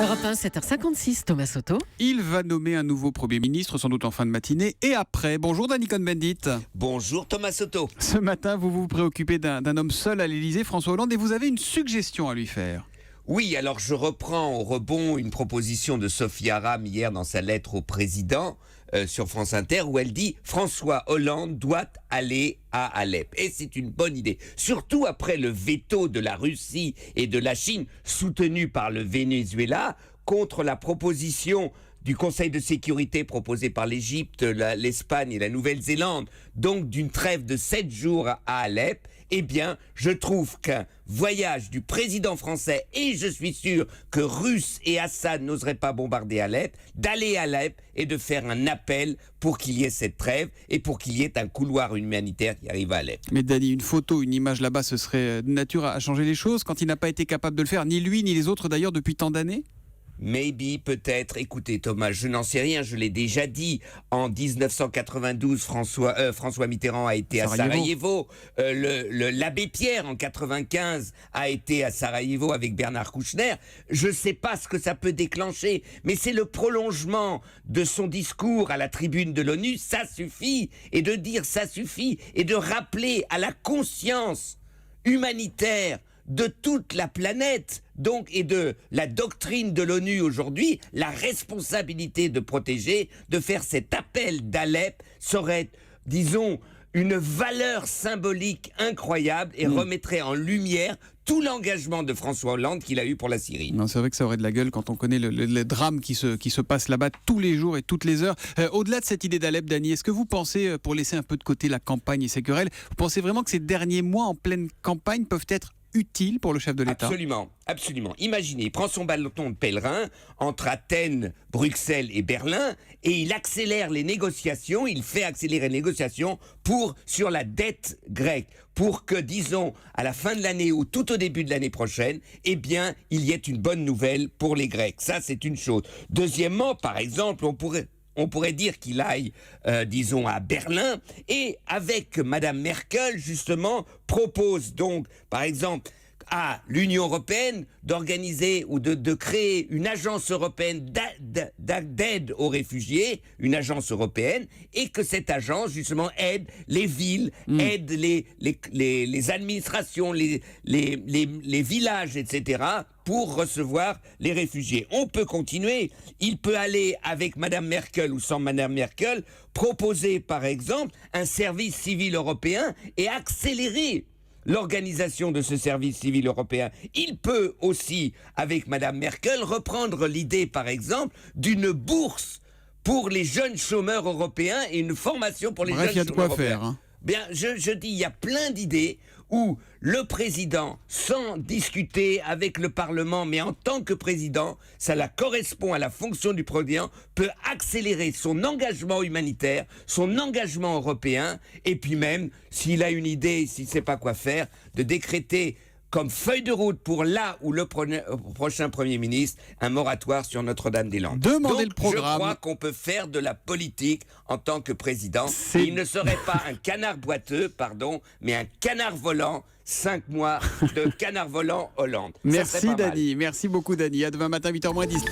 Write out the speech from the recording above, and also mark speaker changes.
Speaker 1: Europe 1, 7h56, Thomas Soto.
Speaker 2: Il va nommer un nouveau Premier ministre, sans doute en fin de matinée et après. Bonjour Dany Cohn-Bendit.
Speaker 3: Bonjour Thomas Soto.
Speaker 2: Ce matin, vous vous préoccupez d'un homme seul à l'Élysée, François Hollande, et vous avez une suggestion à lui faire.
Speaker 3: Oui, alors je reprends au rebond une proposition de Sophie Aram hier dans sa lettre au président sur France Inter où elle dit « François Hollande doit aller à Alep ». Et c'est une bonne idée, surtout après le veto de la Russie et de la Chine soutenu par le Venezuela contre la proposition du Conseil de sécurité proposé par l'Égypte, l'Espagne et la Nouvelle-Zélande, donc d'une trêve de 7 jours à Alep. Eh bien, je trouve qu'un voyage du président français, et je suis sûr que Russes et Assad n'oseraient pas bombarder Alep, d'aller à Alep et de faire un appel pour qu'il y ait cette trêve et pour qu'il y ait un couloir humanitaire qui arrive à Alep.
Speaker 2: Mais Dany, une photo, une image là-bas, ce serait de nature à changer les choses quand il n'a pas été capable de le faire, ni lui ni les autres d'ailleurs depuis tant d'années ?
Speaker 3: Maybe, peut-être. Écoutez, Thomas, je n'en sais rien, je l'ai déjà dit. En 1992, François Mitterrand a été à Sarajevo. L'abbé Pierre, en 95, a été à Sarajevo avec Bernard Kouchner. Je ne sais pas ce que ça peut déclencher, mais c'est le prolongement de son discours à la tribune de l'ONU. Ça suffit. Et de dire ça suffit. Et de rappeler à la conscience humanitaire de toute la planète, donc, et de la doctrine de l'ONU aujourd'hui, la responsabilité de protéger, de faire cet appel d'Alep serait, disons, une valeur symbolique incroyable et remettrait en lumière tout l'engagement de François Hollande qu'il a eu pour la Syrie.
Speaker 2: Non, c'est vrai que ça aurait de la gueule quand on connaît le drame qui se passe là-bas tous les jours et toutes les heures. Au-delà de cette idée d'Alep, Dany, est-ce que vous pensez, pour laisser un peu de côté la campagne et ses querelles, vous pensez vraiment que ces derniers mois en pleine campagne peuvent être utile pour le chef de l'État?
Speaker 3: Absolument, absolument. Imaginez, il prend son bâton de pèlerin entre Athènes, Bruxelles et Berlin et il accélère les négociations, il fait accélérer les négociations sur la dette grecque, pour que, disons, à la fin de l'année ou tout au début de l'année prochaine, eh bien, il y ait une bonne nouvelle pour les Grecs. Ça, c'est une chose. Deuxièmement, par exemple, on pourrait dire qu'il aille, disons, à Berlin et avec Madame Merkel, justement, propose donc, par exemple, à l'Union européenne d'organiser ou de créer une agence européenne d'aide aux réfugiés, une agence européenne, et que cette agence, justement, aide les villes, aide les administrations, les villages, etc., pour recevoir les réfugiés. On peut continuer. Il peut aller avec Madame Merkel ou sans Madame Merkel, proposer, par exemple, un service civil européen et accélérer l'organisation de ce service civil européen. Il peut aussi, avec Madame Merkel, reprendre l'idée, par exemple, d'une bourse pour les jeunes chômeurs européens et une formation pour les jeunes chômeurs européens.
Speaker 2: Bref, il y a de quoi faire, hein.
Speaker 3: Bien, je dis, il y a plein d'idées où le président, sans discuter avec le Parlement, mais en tant que président, ça correspond à la fonction du président, peut accélérer son engagement humanitaire, son engagement européen, et puis même, s'il a une idée, s'il ne sait pas quoi faire, de décréter comme feuille de route pour là où le prochain Premier ministre, un moratoire sur Notre-Dame-des-Landes.
Speaker 2: Demandez le programme.
Speaker 3: Je crois qu'on peut faire de la politique en tant que président. Et il ne serait pas un canard boiteux, pardon, mais un canard volant, 5 mois de canard volant Hollande.
Speaker 2: Merci Dany, merci beaucoup Dany. À demain matin 8h moins 10.